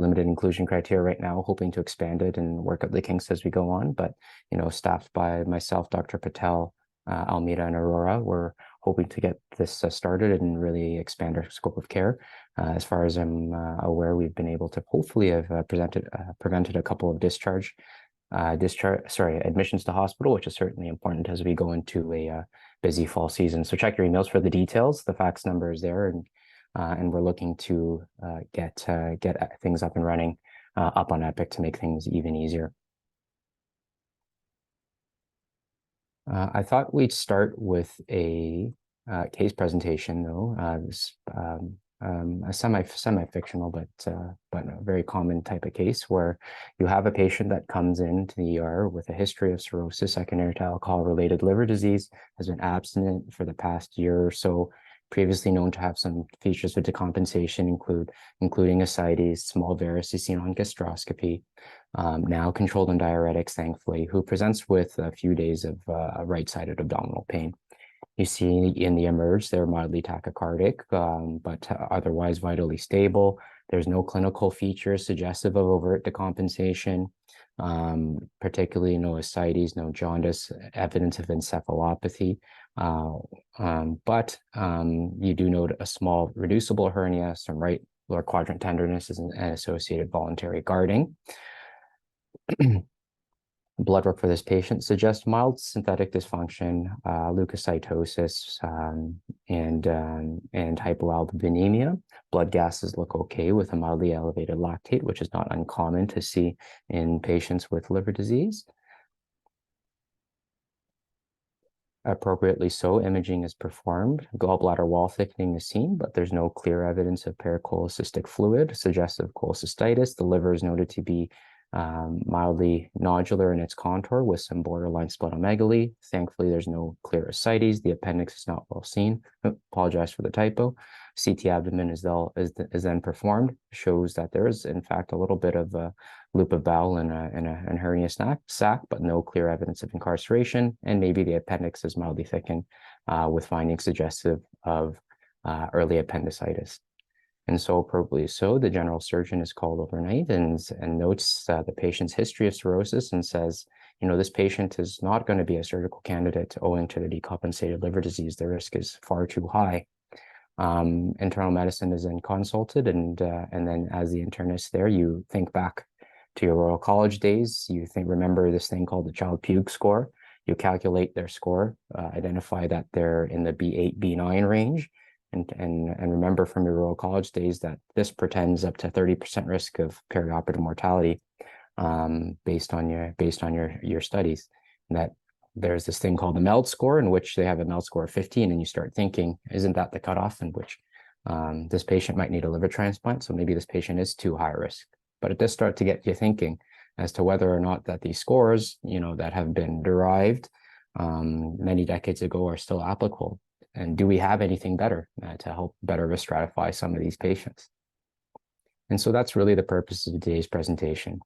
limited inclusion criteria right now, hoping to expand it and work out the kinks as we go on. But, staffed by myself, Dr. Patel, Almeida, and Aurora, we're hoping to get this started and really expand our scope of care. As far as I'm aware, we've been able to hopefully have prevented a couple of admissions to hospital, which is certainly important as we go into a busy fall season. So check your emails for the details. The fax number is there, and we're looking to get things up and running up on Epic to make things even easier. I thought we'd start with a case presentation, though. A semi-fictional, but a very common type of case where you have a patient that comes into the ER with a history of cirrhosis secondary to alcohol-related liver disease, has been abstinent for the past year or so, previously known to have some features of decompensation, including ascites, small varices seen on gastroscopy, now controlled on diuretics, thankfully, who presents with a few days of right-sided abdominal pain. You see in the emerge, they're mildly tachycardic, but otherwise vitally stable. There's no clinical features suggestive of overt decompensation, particularly no ascites, no jaundice, evidence of encephalopathy. But you do note a small reducible hernia, some right lower quadrant tenderness, and associated voluntary guarding. Blood work for this patient suggests mild synthetic dysfunction, leukocytosis, and hypoalbuminemia. Blood gases look okay with a mildly elevated lactate, which is not uncommon to see in patients with liver disease. Appropriately so, imaging is performed. Gallbladder wall thickening is seen, but there's no clear evidence of pericholecystic fluid, suggestive of cholecystitis. The liver is noted to be mildly nodular in its contour with some borderline splenomegaly. Thankfully, there's no clear ascites. The appendix is not well seen. Apologize for the typo. CT abdomen is then performed, shows that there is in fact a little bit of a loop of bowel and a hernia sac, but no clear evidence of incarceration. And maybe the appendix is mildly thickened with findings suggestive of early appendicitis. And so appropriately so, the general surgeon is called overnight and notes the patient's history of cirrhosis and says, this patient is not going to be a surgical candidate owing to the decompensated liver disease. The risk is far too high. Internal medicine is then consulted, and then as the internist there, you think back to your Royal College days. You remember this thing called the child puke score. You calculate their score, identify that they're in the B8, B9 range. And remember from your Royal College days that this portends up to 30% risk of perioperative mortality based on your studies. And that there's this thing called the MELD score, in which they have a MELD score of 15, and you start thinking, isn't that the cutoff in which this patient might need a liver transplant? So maybe this patient is too high risk. But it does start to get you thinking as to whether or not that these scores, that have been derived many decades ago are still applicable. And do we have anything better to help better risk stratify some of these patients? And so that's really the purpose of today's presentation,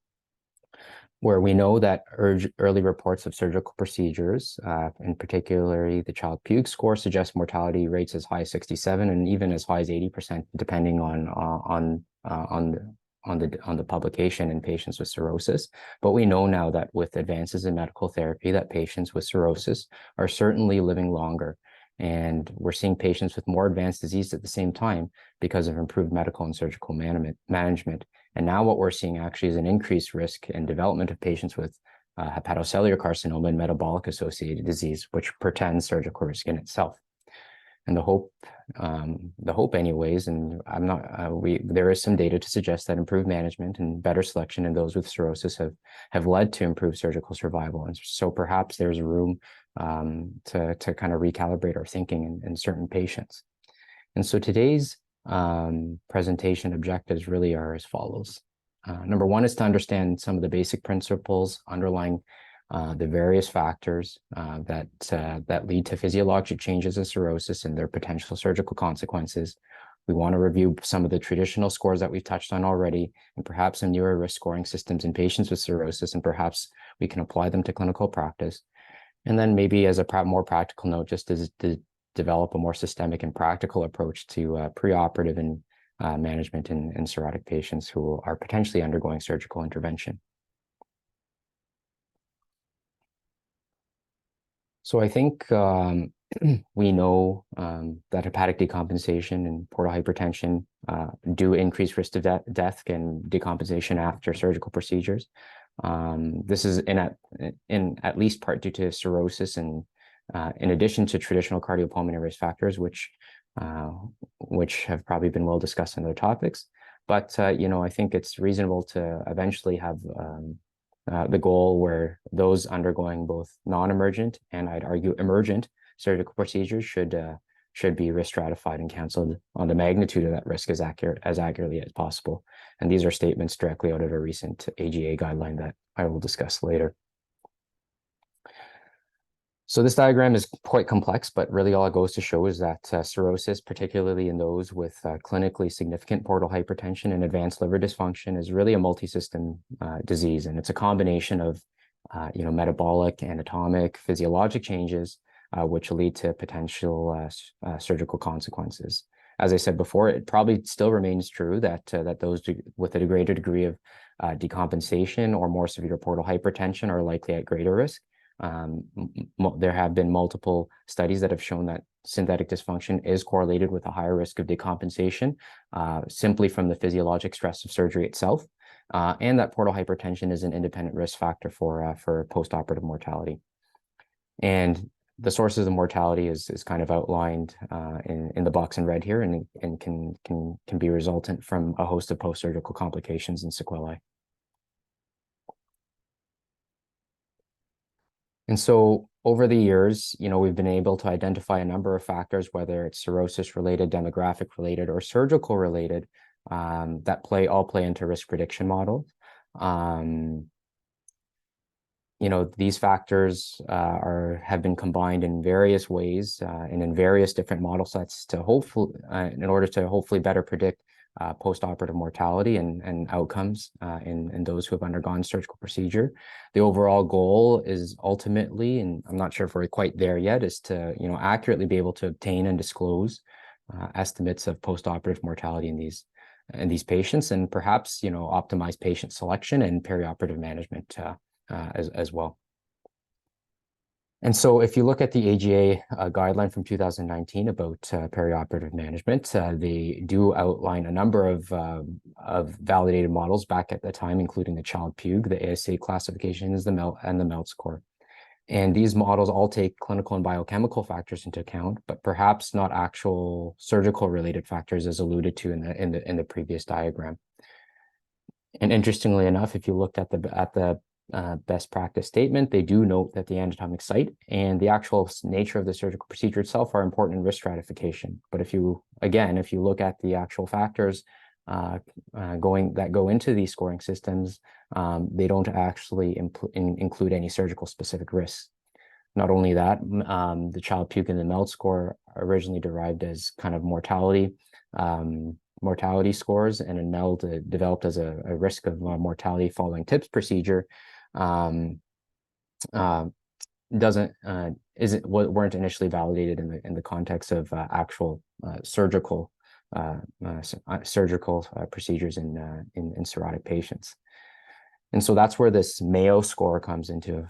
where we know that early reports of surgical procedures, in particularly the child puke score, suggest mortality rates as high as 67 and even as high as 80%, depending on the publication in patients with cirrhosis. But we know now that with advances in medical therapy, that patients with cirrhosis are certainly living longer. And we're seeing patients with more advanced disease at the same time because of improved medical and surgical management. And now what we're seeing actually is an increased risk and development of patients with hepatocellular carcinoma and metabolic associated disease, which portends surgical risk in itself. And the hope anyways, and there is some data to suggest that improved management and better selection in those with cirrhosis have led to improved surgical survival. And so perhaps there's room to kind of recalibrate our thinking in certain patients. And so today's presentation objectives really are as follows. Number one is to understand some of the basic principles underlying the various factors that lead to physiologic changes in cirrhosis and their potential surgical consequences. We want to review some of the traditional scores that we've touched on already, and perhaps some newer risk scoring systems in patients with cirrhosis, and perhaps we can apply them to clinical practice. And then maybe as a more practical note, just to develop a more systemic and practical approach to preoperative and management in cirrhotic patients who are potentially undergoing surgical intervention. So I think we know that hepatic decompensation and portal hypertension do increase risk of death and decompensation after surgical procedures. This is in at least part due to cirrhosis, and in addition to traditional cardiopulmonary risk factors, which have probably been well discussed in other topics. But I think it's reasonable to eventually have the goal where those undergoing both non-emergent and I'd argue emergent surgical procedures should be risk stratified and counseled on the magnitude of that risk as accurately as possible. And these are statements directly out of a recent AGA guideline that I will discuss later. So this diagram is quite complex, but really all it goes to show is that cirrhosis, particularly in those with clinically significant portal hypertension and advanced liver dysfunction, is really a multi-system disease. And it's a combination of metabolic, anatomic, physiologic changes, which lead to potential surgical consequences. As I said before, it probably still remains true that those with a greater degree of decompensation or more severe portal hypertension are likely at greater risk. There have been multiple studies that have shown that synthetic dysfunction is correlated with a higher risk of decompensation simply from the physiologic stress of surgery itself, and that portal hypertension is an independent risk factor for postoperative mortality. And the sources of mortality is kind of outlined in the box in red here, and can be resultant from a host of post-surgical complications and sequelae. And so over the years, we've been able to identify a number of factors, whether it's cirrhosis related, demographic related, or surgical related, that all play into risk prediction models. These factors have been combined in various ways and in various different model sets to in order to hopefully better predict postoperative mortality and outcomes in those who have undergone surgical procedure. The overall goal is ultimately, and I'm not sure if we're quite there yet, is to accurately be able to obtain and disclose estimates of postoperative mortality in these patients, and perhaps optimize patient selection and perioperative management as well. And so if you look at the AGA guideline from 2019 about perioperative management, they do outline a number of validated models back at the time, including the Child-Pugh, the ASA classifications, and the MELD score. And these models all take clinical and biochemical factors into account, but perhaps not actual surgical related factors as alluded to in the previous diagram. And interestingly enough, if you looked at the best practice statement, they do note that the anatomic site and the actual nature of the surgical procedure itself are important in risk stratification. But if you look at the actual factors that go into these scoring systems, they don't actually include any surgical specific risks. Not only that, the Child-Pugh and the MELD score originally derived as kind of mortality scores, and in MELD developed as a risk of mortality following TIPS procedure. Weren't initially validated in the context of actual surgical procedures in cirrhotic patients. And so that's where this Mayo score comes into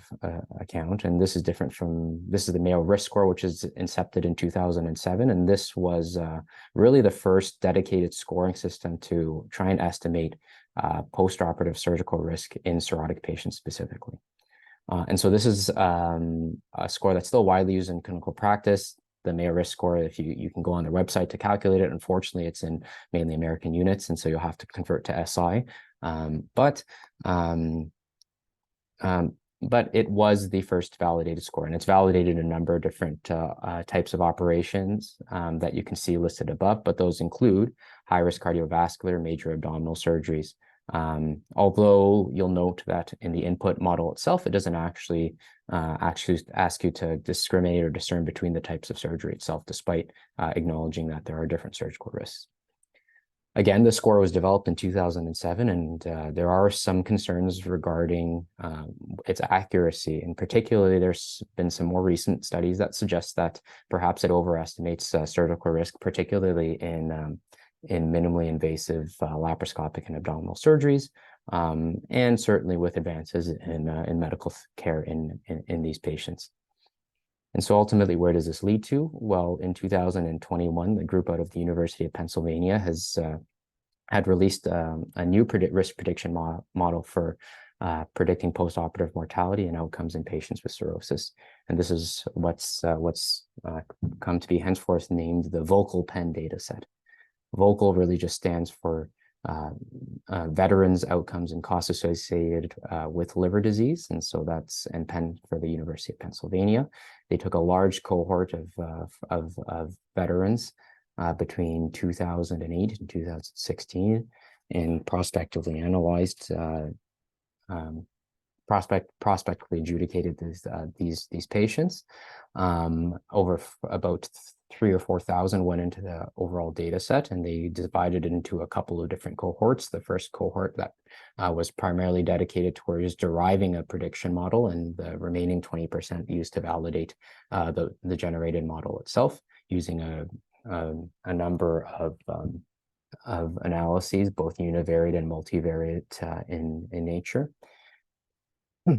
account. And this is the Mayo risk score, which is incepted in 2007. And this was really the first dedicated scoring system to try and estimate postoperative surgical risk in cirrhotic patients specifically. And so this is a score that's still widely used in clinical practice. The Mayo risk score, if you can go on their website to calculate it, unfortunately, it's in mainly American units, and so you'll have to convert to SI. But it was the first validated score, and it's validated in a number of different types of operations that you can see listed above, but those include high-risk cardiovascular, major abdominal surgeries. Although you'll note that in the input model itself, it doesn't actually ask you to discriminate or discern between the types of surgery itself, despite acknowledging that there are different surgical risks. Again, the score was developed in 2007, and there are some concerns regarding its accuracy. And particularly, there's been some more recent studies that suggest that perhaps it overestimates surgical risk, particularly in minimally invasive laparoscopic and abdominal surgeries, and certainly with advances in medical care in these patients. And so ultimately, where does this lead to? Well, in 2021, the group out of the University of Pennsylvania had released a new risk prediction model for predicting postoperative mortality and outcomes in patients with cirrhosis. And this is what's come to be henceforth named the VOCAL PEN data set. VOCAL really just stands for veterans' outcomes and costs associated with liver disease. And so that's PEN for the University of Pennsylvania. They took a large cohort of veterans between 2008 and 2016 and prospectively analyzed, prospectively adjudicated these patients. Over about 3,000 or 4,000 went into the overall data set, and they divided it into a couple of different cohorts. The first cohort that was primarily dedicated towards deriving a prediction model, and the remaining 20% used to validate the generated model itself using a number of analyses, both univariate and multivariate in nature.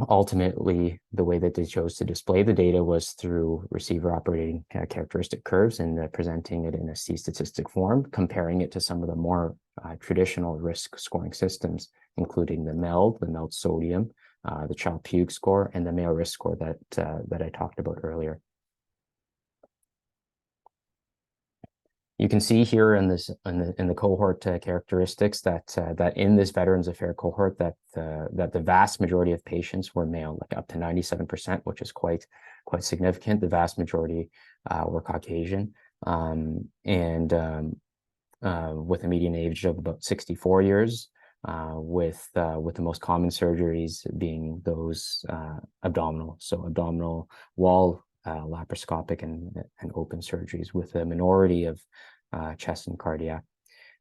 Ultimately, the way that they chose to display the data was through receiver operating characteristic curves and presenting it in a C-statistic form, comparing it to some of the more traditional risk scoring systems, including the MELD sodium, the Child-Pugh score, and the Mayo risk score that I talked about earlier. You can see here in the cohort characteristics that in this Veterans Affairs cohort that the vast majority of patients were male, like up to 97%, which is quite significant. The vast majority were Caucasian, and with a median age of about 64 years, with the most common surgeries being those abdominal wall, laparoscopic and open surgeries, with a minority of chest and cardiac.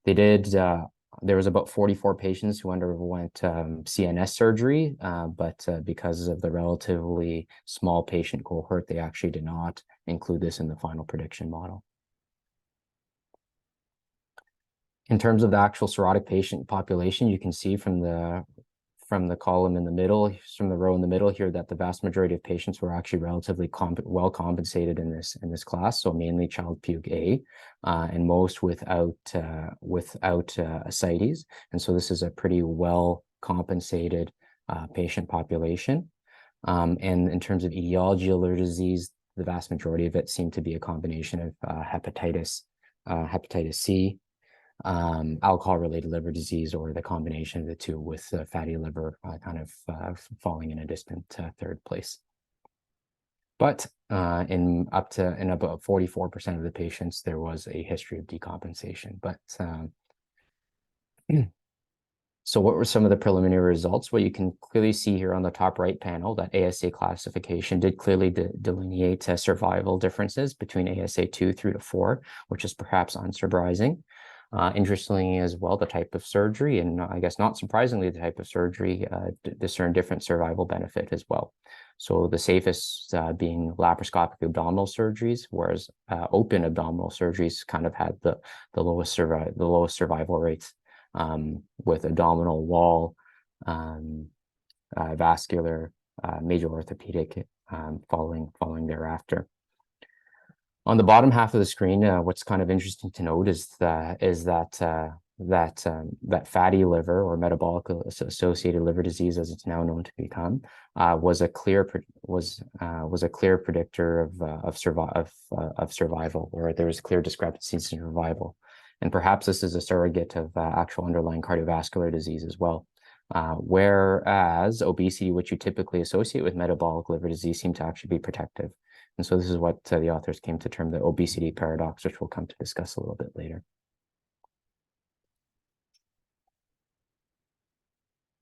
There was about 44 patients who underwent CNS surgery, but because of the relatively small patient cohort, they actually did not include this in the final prediction model. In terms of the actual cirrhotic patient population, you can see from the column in the middle, from the row in the middle here, that the vast majority of patients were actually relatively well compensated in this class. So mainly Child-Pugh A, and most without ascites. And so this is a pretty well compensated patient population. And in terms of etiology of liver disease, the vast majority of it seemed to be a combination of hepatitis C, alcohol-related liver disease, or the combination of the two, with fatty liver kind of falling in a distant third place. But in about 44% of the patients, there was a history of decompensation. But so what were some of the preliminary results? Well, you can clearly see here on the top right panel that ASA classification did clearly delineate survival differences between ASA 2 through to 4, which is perhaps unsurprising. Interestingly as well, the type of surgery, and I guess not surprisingly, the type of surgery discerned different survival benefit as well. So the safest being laparoscopic abdominal surgeries, whereas open abdominal surgeries kind of had the lowest survival rates, with abdominal wall, vascular, major orthopedic following thereafter. On the bottom half of the screen, what's kind of interesting to note is that fatty liver, or metabolic associated liver disease, as it's now known to become, was a clear predictor of survival, or there was clear discrepancies in survival, and perhaps this is a surrogate of actual underlying cardiovascular disease as well. Whereas obesity, which you typically associate with metabolic liver disease, seemed to actually be protective. And so this is what the authors came to term the obesity paradox, which we'll come to discuss a little bit later.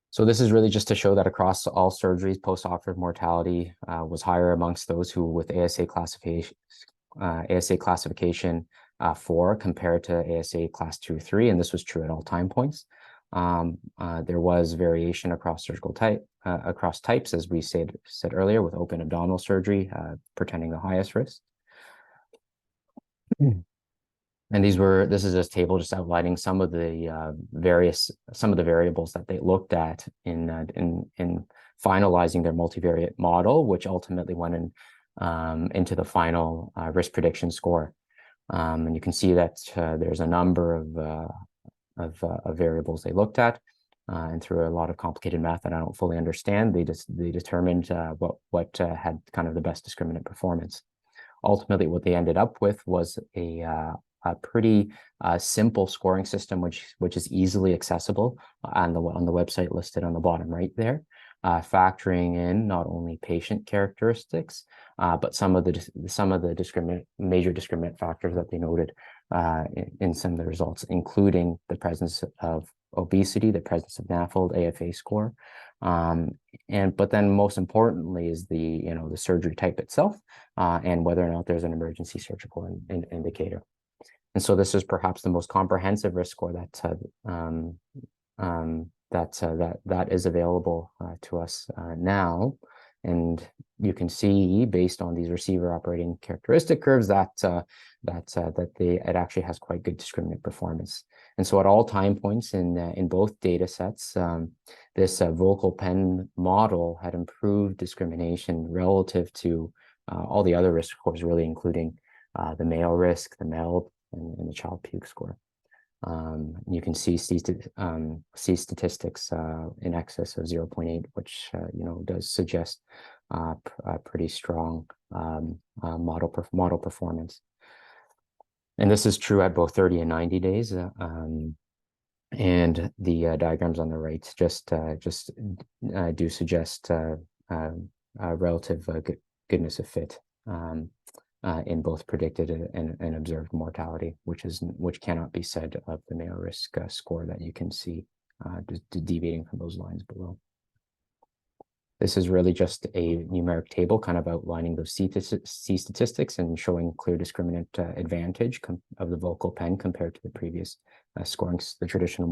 So this is really just to show that across all surgeries, postoperative mortality was higher amongst those who with ASA classification 4 compared to ASA class 2 or 3, and this was true at all time points. There was variation across surgical types, as we said earlier, with open abdominal surgery portending the highest risk. And this is a table just outlining some of the variables that they looked at in finalizing their multivariate model, which ultimately went into the final risk prediction score. And you can see that there's a number of variables they looked at, and through a lot of complicated math that I don't fully understand, they determined what had kind of the best discriminant performance. Ultimately, what they ended up with was a pretty simple scoring system, which is easily accessible on the website listed on the bottom right there, factoring in not only patient characteristics, but some of the major discriminant factors that they noted in some of the results, including the presence of obesity, the presence of NAFLD, AFA score, but then most importantly is the surgery type itself, and whether or not there's an emergency surgical indicator. And so this is perhaps the most comprehensive risk score that is available to us now. And you can see, based on these receiver operating characteristic curves, that it actually has quite good discriminant performance. And so at all time points in both data sets, this vocal pen model had improved discrimination relative to all the other risk scores, really, including the Mayo risk, the MELD, and the child puke score. You can see statistics in excess of 0.8, which does suggest a pretty strong model performance. And this is true at both 30 and 90 days. And the diagrams on the right just do suggest relative goodness of fit in both predicted and observed mortality, which cannot be said of the Mayo risk score that you can see deviating from those lines below. This is really just a numeric table kind of outlining those C statistics and showing clear discriminant advantage of the vocal pen compared to the previous scoring, the traditional,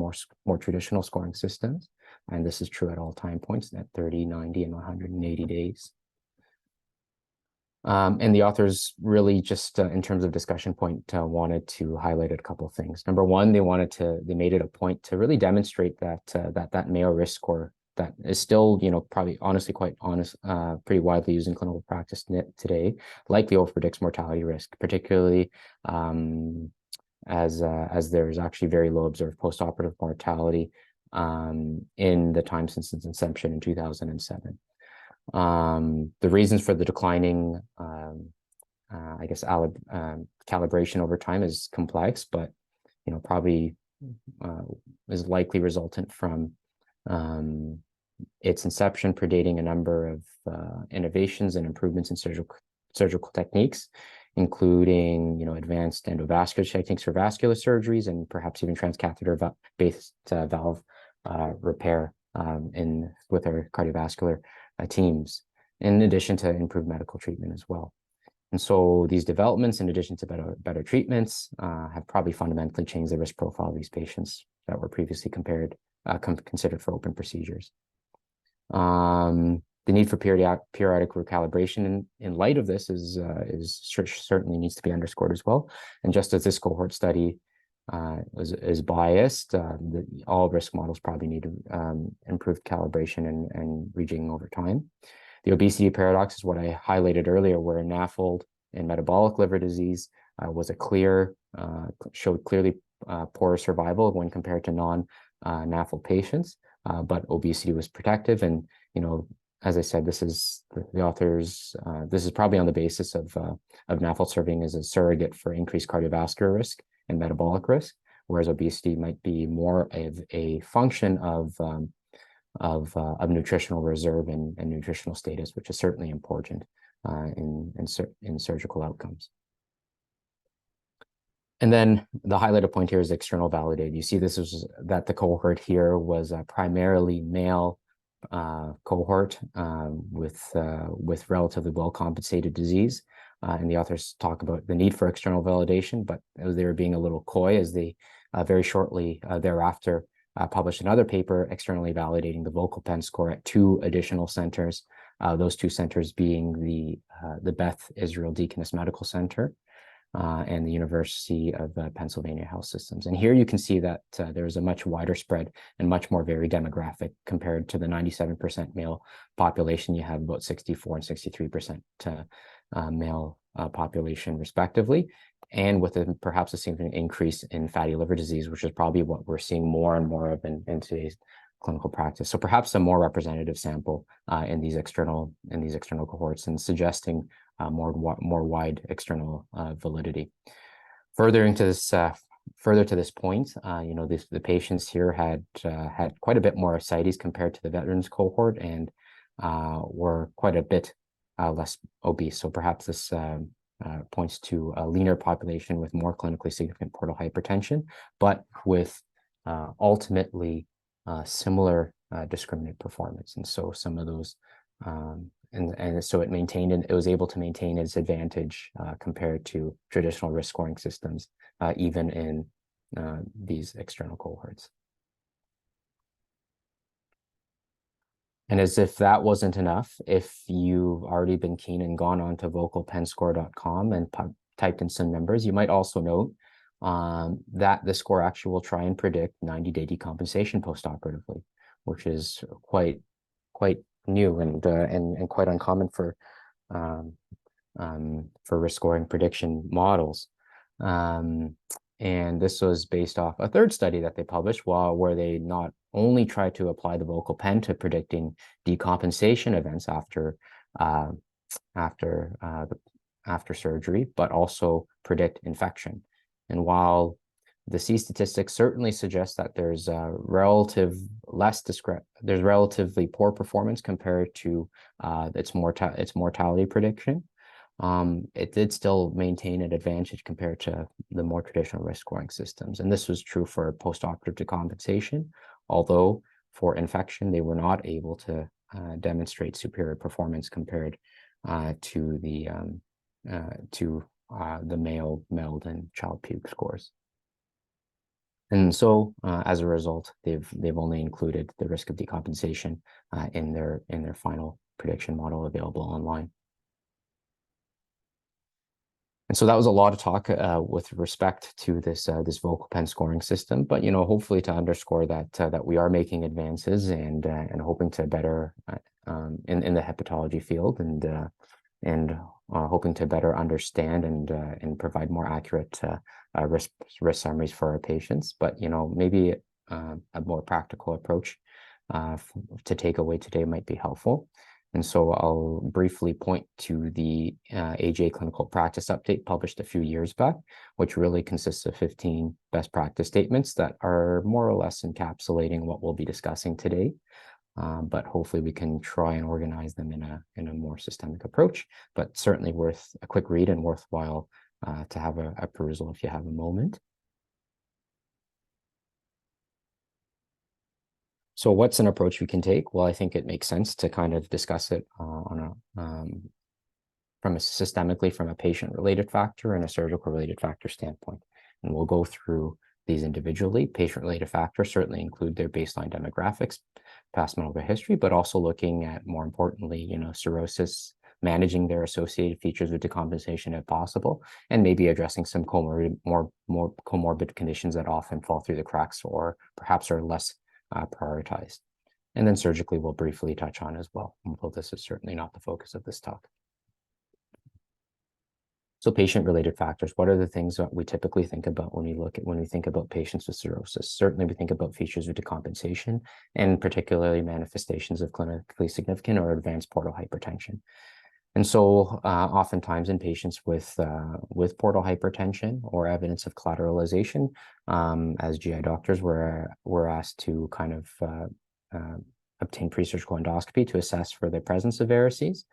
more traditional scoring systems. And this is true at all time points at 30, 90, and 180 days. And the authors really just, in terms of discussion point, wanted to highlight a couple of things. Number one, they made it a point to really demonstrate that Mayo risk score that is still, probably honestly pretty widely used in clinical practice today, likely overpredicts mortality risk, particularly as there's actually very low observed postoperative mortality in the time since its inception in 2007. The reasons for the declining, calibration over time is complex, but probably is likely resultant from its inception predating a number of innovations and improvements in surgical techniques, including advanced endovascular techniques for vascular surgeries and perhaps even transcatheter based valve repair with our cardiovascular teams, in addition to improved medical treatment as well. And so these developments, in addition to better treatments, have probably fundamentally changed the risk profile of these patients that were previously considered for open procedures. The need for periodic recalibration in light of this certainly needs to be underscored as well. And just as this cohort study is biased, all risk models probably need improved calibration and rejigging over time. The obesity paradox is what I highlighted earlier, where NAFLD and metabolic liver disease showed clearly poorer survival when compared to non-NAFLD patients, but obesity was protective. And as I said, this is the authors. This is probably on the basis of NAFLD serving as a surrogate for increased cardiovascular risk and metabolic risk, whereas obesity might be more of a function of nutritional reserve and nutritional status, which is certainly important in surgical outcomes. And then the highlighted point here is external validated. You see that the cohort here was a primarily male cohort with relatively well-compensated disease. And the authors talk about the need for external validation, but they were being a little coy as they very shortly thereafter published another paper externally validating the vocal pen score at 2 additional centers, those 2 centers being the Beth Israel Deaconess Medical Center and the University of Pennsylvania Health Systems. And here you can see that there's a much wider spread and much more varied demographic compared to the 97% male population. You have about 64 and 63% male population respectively, and with perhaps a significant increase in fatty liver disease, which is probably what we're seeing more and more of in today's clinical practice. So perhaps a more representative sample in these external cohorts, and suggesting more wide external validity. Further to this point, the patients here had quite a bit more ascites compared to the veterans cohort, and were quite a bit less obese. So perhaps this points to a leaner population with more clinically significant portal hypertension, but with ultimately similar discriminant performance. And so some of those, and so it was able to maintain its advantage compared to traditional risk scoring systems, even in these external cohorts. And as if that wasn't enough, if you've already been keen and gone on to vocalpenscore.com and typed in some numbers, you might also note that the score actually will try and predict 90-day decompensation postoperatively, which is quite new and quite uncommon for risk scoring prediction models. And this was based off a third study that they published, where they not only tried to apply the vocal pen to predicting decompensation events after surgery, but also predict infection. And while the C statistics certainly suggest that there's relatively poor performance compared to its mortality prediction, it did still maintain an advantage compared to the more traditional risk scoring systems. And this was true for postoperative decompensation, although for infection, they were not able to demonstrate superior performance compared to the male, MELD, and child puke scores. And so, as a result, they've only included the risk of decompensation in their final prediction model available online. And so that was a lot of talk with respect to this vocal pen scoring system, but hopefully to underscore that we are making advances and hoping to better in the hepatology field, and hoping to better understand and provide more accurate risk summaries for our patients. But maybe a more practical approach to take away today might be helpful. And so I'll briefly point to the AJA clinical practice update published a few years back, which really consists of 15 best practice statements that are more or less encapsulating what we'll be discussing today. But hopefully we can try and organize them in a more systemic approach, but certainly worth a quick read and worthwhile to have a perusal if you have a moment. So what's an approach we can take? Well, I think it makes sense to kind of discuss it systemically from a patient-related factor and a surgical-related factor standpoint. And we'll go through these individually. Patient-related factors certainly include their baseline demographics, past medical history, but also looking at, more importantly, cirrhosis, managing their associated features with decompensation if possible, and maybe addressing some more comorbid conditions that often fall through the cracks or perhaps are less prioritized. And then surgically we'll briefly touch on as well, although this is certainly not the focus of this talk. So patient-related factors, what are the things that we typically think about when we think about patients with cirrhosis? Certainly we think about features of decompensation, and particularly manifestations of clinically significant or advanced portal hypertension. And so oftentimes in patients with portal hypertension or evidence of collateralization, as GI doctors, we're asked to kind of obtain pre-surgical endoscopy to assess for the presence of varices.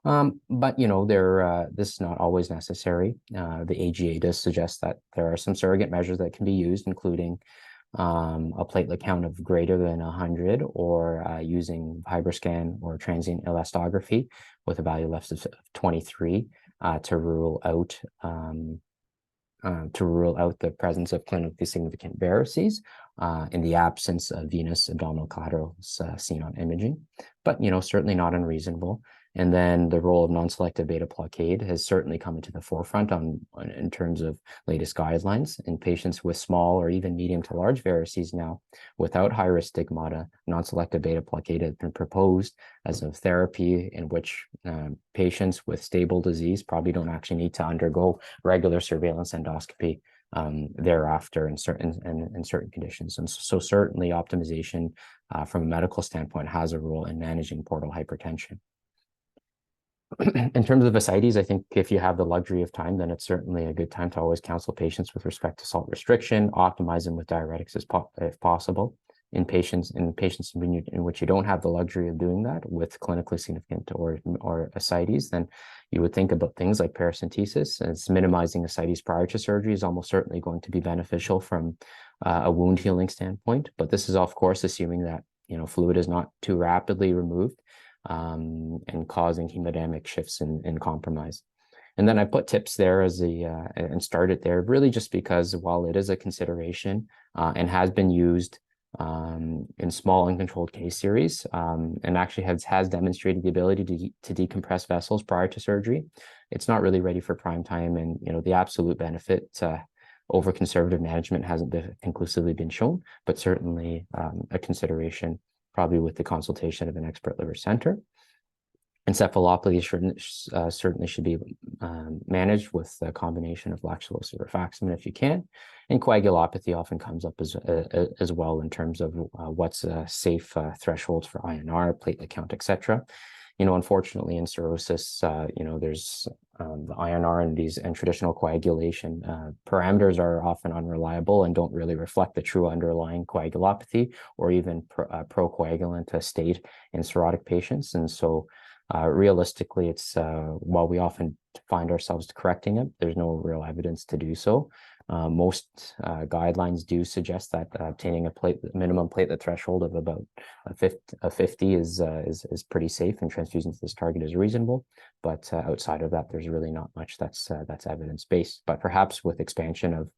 But this is not always necessary. The AGA does suggest that there are some surrogate measures that can be used, including a platelet count of greater than 100, or using FibroScan or transient elastography with a value less of 23 to rule out the presence of clinically significant varices in the absence of venous abdominal collaterals seen on imaging. But certainly not unreasonable. And then the role of non-selective beta blockade has certainly come into the forefront in terms of latest guidelines. In patients with small or even medium to large varices now, without high-risk stigmata, non-selective beta blockade has been proposed as a therapy in which patients with stable disease probably don't actually need to undergo regular surveillance endoscopy thereafter in certain conditions. And so certainly optimization from a medical standpoint has a role in managing portal hypertension. In terms of ascites, I think if you have the luxury of time, then it's certainly a good time to always counsel patients with respect to salt restriction, optimize them with diuretics if possible. In patients in which you don't have the luxury of doing that with clinically significant or ascites, then you would think about things like paracentesis, as minimizing ascites prior to surgery is almost certainly going to be beneficial from a wound healing standpoint. But this is, of course, assuming that fluid is not too rapidly removed and causing hemodynamic shifts and compromise. And then I put tips there as and started there really just because while it is a consideration and has been used in small uncontrolled case series and actually has demonstrated the ability to decompress vessels prior to surgery, it's not really ready for prime time. And the absolute benefit over conservative management hasn't conclusively been shown, but certainly a consideration, probably with the consultation of an expert liver center. Encephalopathy certainly should be managed with a combination of lactulose or rifaximin if you can. And coagulopathy often comes up as well in terms of what's safe thresholds for INR, platelet count, etc. Unfortunately, in cirrhosis, there's the INR and traditional coagulation parameters are often unreliable and don't really reflect the true underlying coagulopathy or even procoagulant state in cirrhotic patients. And so realistically, it's while we often find ourselves correcting it, there's no real evidence to do so. Most guidelines do suggest that obtaining a minimum platelet threshold of about 50 is pretty safe, and transfusion to this target is reasonable. But outside of that, there's really not much that's evidence-based. But perhaps with expansion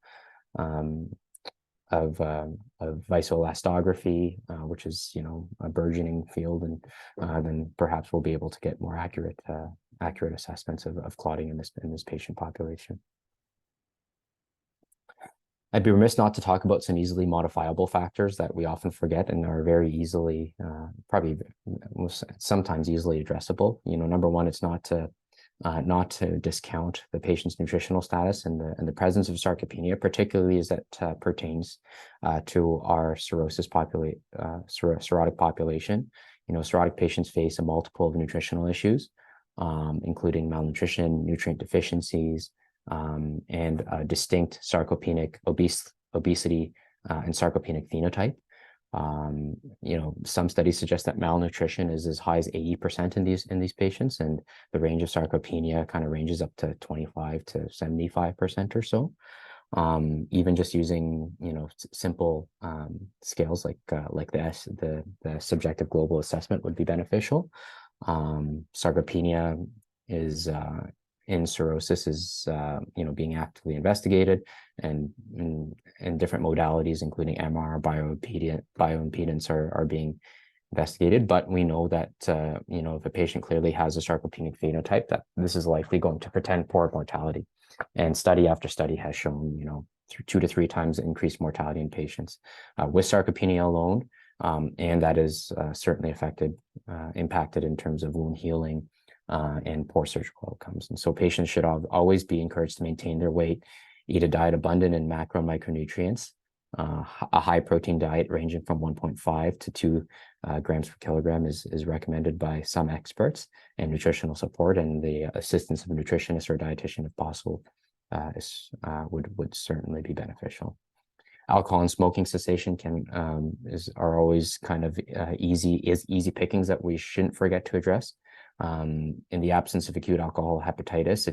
of visoelastography, which is a burgeoning field, and then perhaps we'll be able to get more accurate assessments of clotting in this patient population. I'd be remiss not to talk about some easily modifiable factors that we often forget and are very easily, sometimes easily addressable. Number one, it's not to discount the patient's nutritional status and the presence of sarcopenia, particularly as that pertains to our cirrhotic population. Cirrhotic patients face a multiple of nutritional issues, including malnutrition, nutrient deficiencies, and distinct sarcopenic obesity and sarcopenic phenotype. Some studies suggest that malnutrition is as high as 80% in these patients, and the range of sarcopenia kind of ranges up to 25 to 75% or so. Even just using simple scales like the subjective global assessment would be beneficial. Sarcopenia is in cirrhosis is being actively investigated, and different modalities, including MR, bioimpedance, are being investigated. But we know that if a patient clearly has a sarcopenic phenotype, that this is likely going to portend poor mortality. And study after study has shown 2 to 3 times increased mortality in patients with sarcopenia alone, and that is certainly impacted in terms of wound healing and poor surgical outcomes. And so patients should always be encouraged to maintain their weight, eat a diet abundant in macro and micronutrients, a high protein diet ranging from 1.5 to 2 grams per kilogram is recommended by some experts, and nutritional support and the assistance of a nutritionist or dietitian if possible would certainly be beneficial. Alcohol and smoking cessation are always kind of easy pickings that we shouldn't forget to address. In the absence of acute alcohol hepatitis,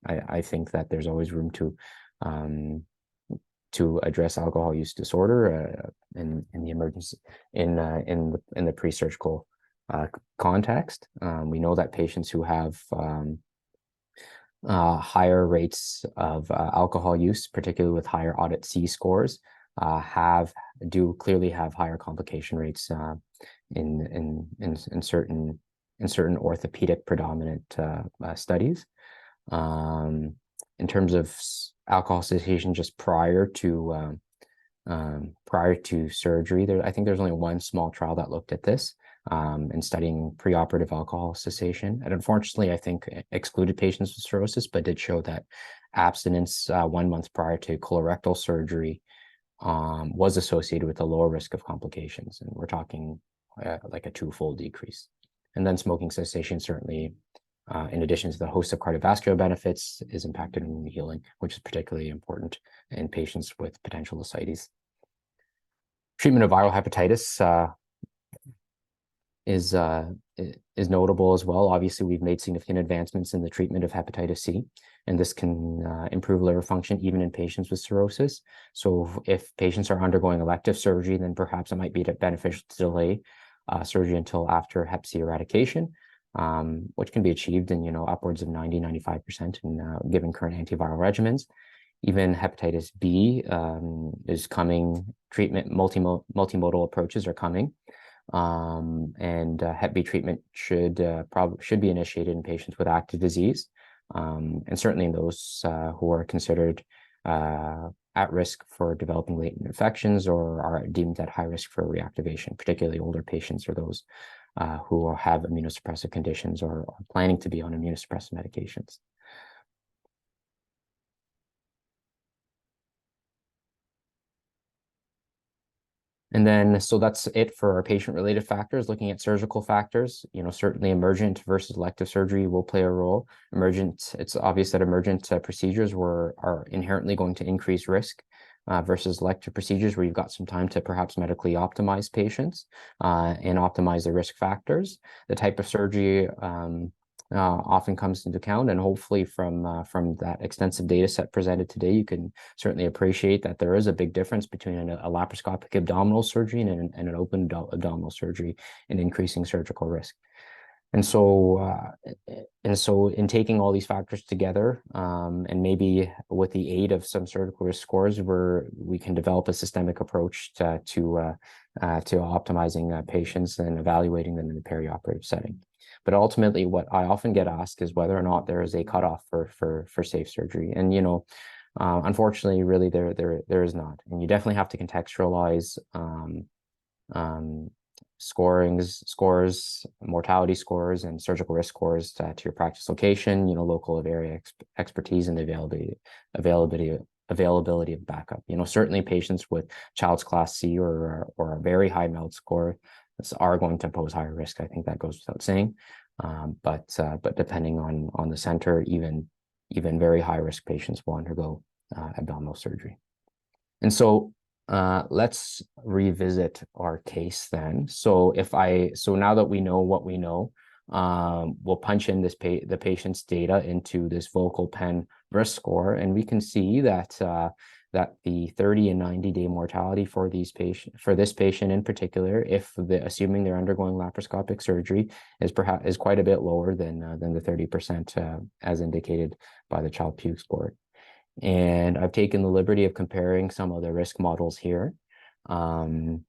I think that there's always room to address alcohol use disorder in the emergency in the pre-surgical context. We know that patients who have higher rates of alcohol use, particularly with higher audit C scores, do clearly have higher complication rates in in certain orthopedic predominant studies. In terms of alcohol cessation just prior to surgery, I think there's only one small trial that looked at this and studying preoperative alcohol cessation. And unfortunately, I think excluded patients with cirrhosis, but did show that abstinence 1 month prior to colorectal surgery was associated with a lower risk of complications. And we're talking like a twofold decrease. And then smoking cessation certainly, in addition to the host of cardiovascular benefits, is impacted in wound healing, which is particularly important in patients with potential ascites. Treatment of viral hepatitis is notable as well. Obviously, we've made significant advancements in the treatment of hepatitis C, and this can improve liver function even in patients with cirrhosis. So if patients are undergoing elective surgery, then perhaps it might be beneficial to delay surgery until after hep C eradication, which can be achieved in, upwards of 90-95% in given current antiviral regimens. Even hepatitis B is coming. Treatment multimodal approaches are coming. And Hep B treatment should be initiated in patients with active disease, and certainly in those who are considered at risk for developing latent infections or are deemed at high risk for reactivation, particularly older patients or those who have immunosuppressive conditions or are planning to be on immunosuppressive medications. And then, so that's it for our patient-related factors. Looking at surgical factors, certainly emergent versus elective surgery will play a role. It's obvious that emergent procedures are inherently going to increase risk versus elective procedures where you've got some time to perhaps medically optimize patients and optimize the risk factors. The type of surgery often comes into account, and hopefully from that extensive data set presented today, you can certainly appreciate that there is a big difference between a laparoscopic abdominal surgery and an open abdominal surgery in increasing surgical risk. And so in taking all these factors together, and maybe with the aid of some surgical risk scores, we can develop a systemic approach to optimizing patients and evaluating them in the perioperative setting. But ultimately, what I often get asked is whether or not there is a cutoff for safe surgery. And, unfortunately, really, there is not. And you definitely have to contextualize scores, mortality scores, and surgical risk scores to your practice location, local area expertise, and the availability of backup. Certainly patients with Child's Class C or a very high MELD score are going to pose higher risk. I think that goes without saying. But depending on the center, even very high risk patients will undergo abdominal surgery. And so let's revisit our case then. So now that we know what we know, we'll punch in the patient's data into this vocal pen risk score, and we can see that the 30 and 90-day mortality for this patient in particular, assuming they're undergoing laparoscopic surgery, is quite a bit lower than the 30% as indicated by the Child-Pugh score. And I've taken the liberty of comparing some of the risk models here, and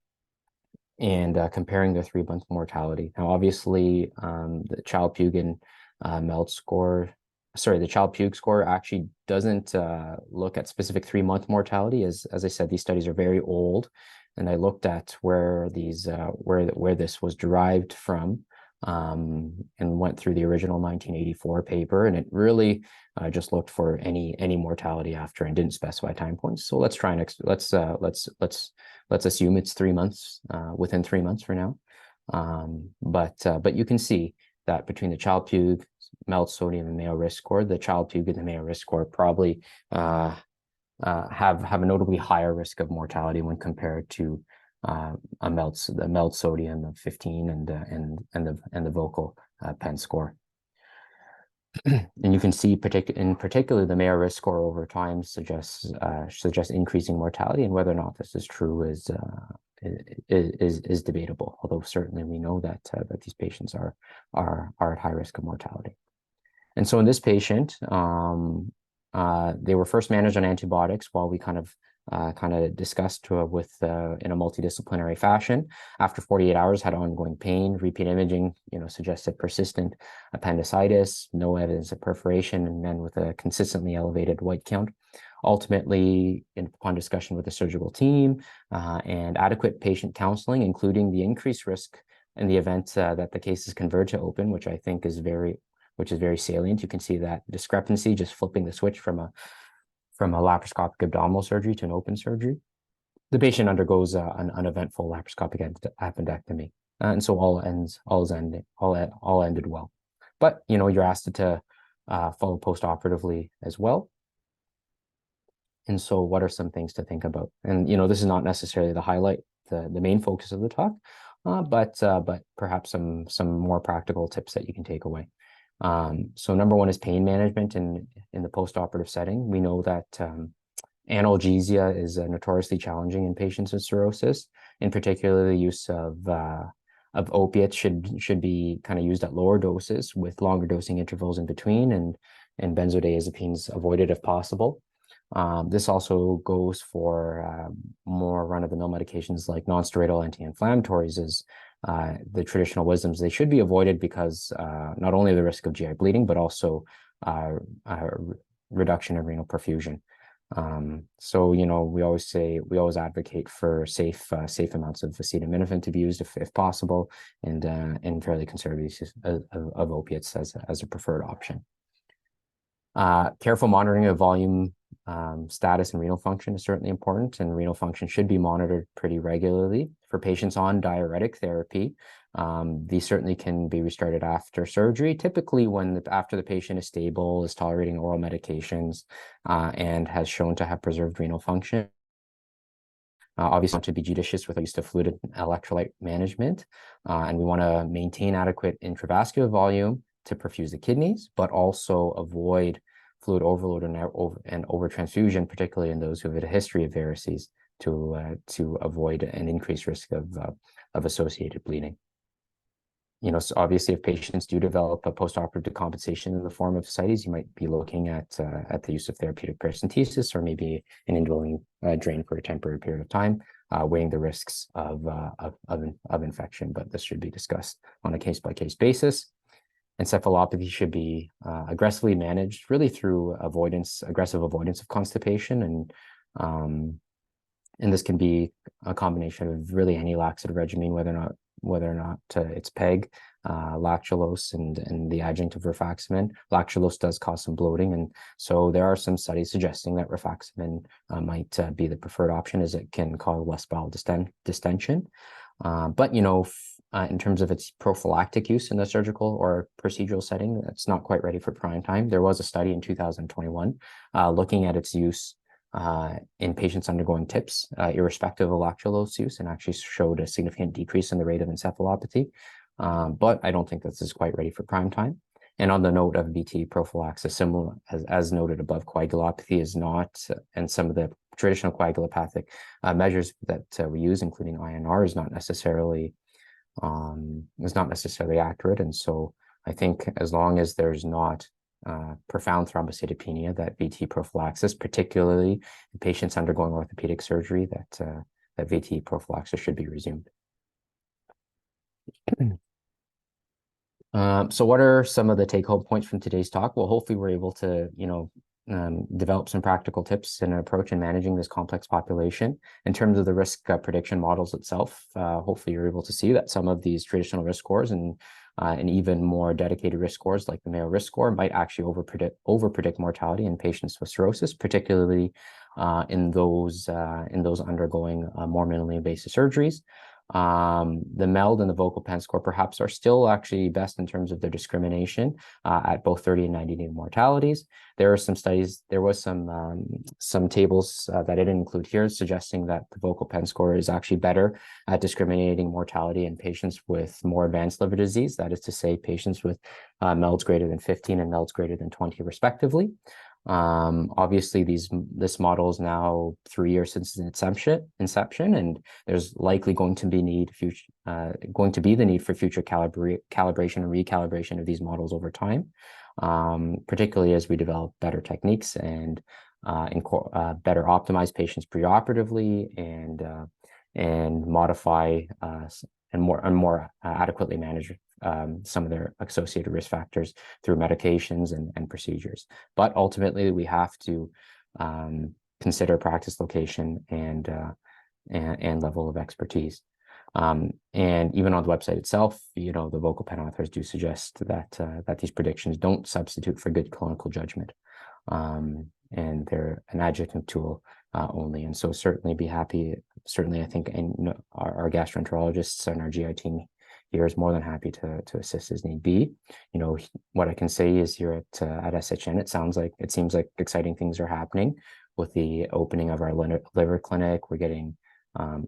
comparing the 3-month mortality. Now, obviously, the Child-Pugh MELD score. The Child-Pugh score actually doesn't look at specific 3-month mortality. As I said, these studies are very old, and I looked at where this was derived from, and went through the original 1984 paper, and it really just looked for any mortality after and didn't specify time points. So let's try and let's assume it's 3 months, within 3 months for now. But you can see that between the Child-Pugh, MELD sodium, and Mayo risk score, the Child-Pugh and the Mayo risk score probably have a notably higher risk of mortality when compared to the MELD sodium of 15 and the vocal pen score. And you can see in particular the Mayo risk score over time suggests increasing mortality, and whether or not this is true is debatable. Although certainly we know that these patients are at high risk of mortality. And so in this patient, they were first managed on antibiotics while we kind of kind of discussed with in a multidisciplinary fashion. After 48 hours, had ongoing pain. Repeat imaging, suggested persistent appendicitis, no evidence of perforation, and men with a consistently elevated white count. Ultimately, upon discussion with the surgical team and adequate patient counseling, including the increased risk in the event that the cases convert to open, which I think is very salient. You can see that discrepancy just flipping the switch from a laparoscopic abdominal surgery to an open surgery. The patient undergoes an uneventful laparoscopic appendectomy, and so all ended well. But you're asked to follow postoperatively as well. And so, what are some things to think about? And this is not necessarily the main focus of the talk, but perhaps some more practical tips that you can take away. So number one is pain management in the postoperative setting. We know that analgesia is notoriously challenging in patients with cirrhosis. In particular, the use of opiates should be kind of used at lower doses with longer dosing intervals in between, and benzodiazepines avoided if possible. This also goes for more run-of-the-mill medications like non-steroidal anti-inflammatories. As the traditional wisdoms, they should be avoided because not only the risk of GI bleeding, but also reduction in renal perfusion. So we always advocate for safe amounts of acetaminophen to be used if possible, and fairly conservative use of opiates as a preferred option. Careful monitoring of volume, status, and renal function is certainly important, and renal function should be monitored pretty regularly. For patients on diuretic therapy, these certainly can be restarted after surgery, typically after the patient is stable, is tolerating oral medications, and has shown to have preserved renal function. Obviously, we want to be judicious with the use of fluid and electrolyte management, and we want to maintain adequate intravascular volume to perfuse the kidneys, but also avoid fluid overload and overtransfusion, particularly in those who have had a history of varices, to avoid an increased risk of associated bleeding. So obviously, if patients do develop a postoperative decompensation in the form of ascites, you might be looking at the use of therapeutic paracentesis, or maybe an indwelling drain for a temporary period of time, weighing the risks of infection. But this should be discussed on a case-by-case basis. Encephalopathy should be aggressively managed, really through aggressive avoidance of constipation, and this can be a combination of really any laxative regimen, whether or not it's PEG, lactulose, and the adjunct of rifaximin. Lactulose does cause some bloating, and so there are some studies suggesting that rifaximin might be the preferred option, as it can cause less bowel distension. But in terms of its prophylactic use in the surgical or procedural setting, that's not quite ready for prime time. There was a study in 2021 looking at its use in patients undergoing TIPS, irrespective of lactulose use, and actually showed a significant decrease in the rate of encephalopathy. But I don't think this is quite ready for prime time. And on the note of VT prophylaxis, similar as noted above, coagulopathy is not, and some of the traditional coagulopathic measures that we use, including INR, is not necessarily accurate. And so I think as long as there's not profound thrombocytopenia, that VT prophylaxis, particularly in patients undergoing orthopedic surgery, that VT prophylaxis should be resumed. So what are some of the take-home points from today's talk? Well, hopefully we're able to, develop some practical tips and an approach in managing this complex population. In terms of the risk prediction models itself, hopefully you're able to see that some of these traditional risk scores and even more dedicated risk scores like the Mayo risk score might actually overpredict mortality in patients with cirrhosis, particularly in those undergoing more minimally invasive surgeries. The MELD and the vocal pen score perhaps are still actually best in terms of their discrimination at both 30 and 90-day mortalities. There are some studies, there was some tables that I didn't include here suggesting that the vocal pen score is actually better at discriminating mortality in patients with more advanced liver disease. That is to say, patients with MELDs greater than 15 and MELDs greater than 20 respectively. Obviously this model is now 3 years since its inception, and there's likely going to be the need for future calibration and recalibration of these models over time, particularly as we develop better techniques and better optimize patients preoperatively and modify and more adequately manage some of their associated risk factors through medications and procedures. But ultimately, we have to consider practice location and level of expertise. And even on the website itself, the vocal pen authors do suggest that these predictions don't substitute for good clinical judgment, and they're an adjunct tool only. And so certainly I think, and our gastroenterologists and our GI team here is more than happy to assist as need be. What I can say is here at SHN, it seems like exciting things are happening with the opening of our liver clinic. We're getting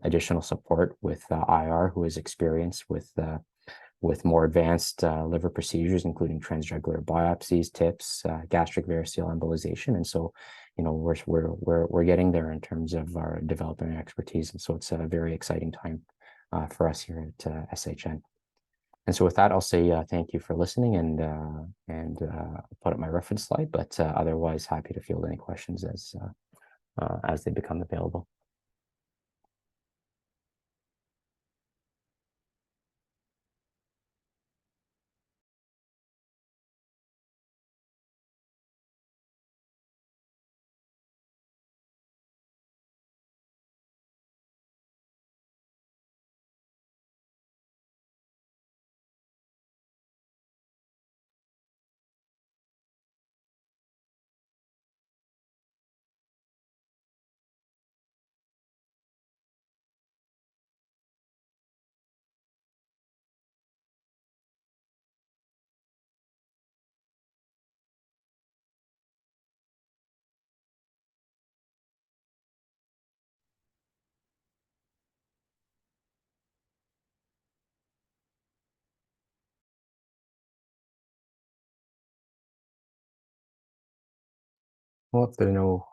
additional support with IR, who is experienced with more advanced liver procedures, including transjugular biopsies, TIPS, gastric variceal embolization. And so, we're getting there in terms of our developing expertise. And so it's a very exciting time for us here at SHN. And so with that, I'll say thank you for listening and put up my reference slide, but otherwise happy to field any questions as they become available. Well, if there are no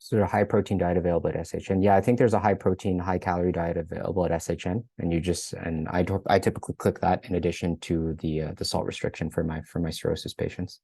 Is there a high protein diet available at SHN? Yeah, I think there's a high protein, high calorie diet available at SHN, and I typically click that in addition to the salt restriction for my cirrhosis patients.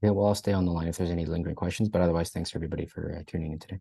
Yeah, well, I'll stay on the line if there's any lingering questions, but otherwise, thanks everybody for tuning in today.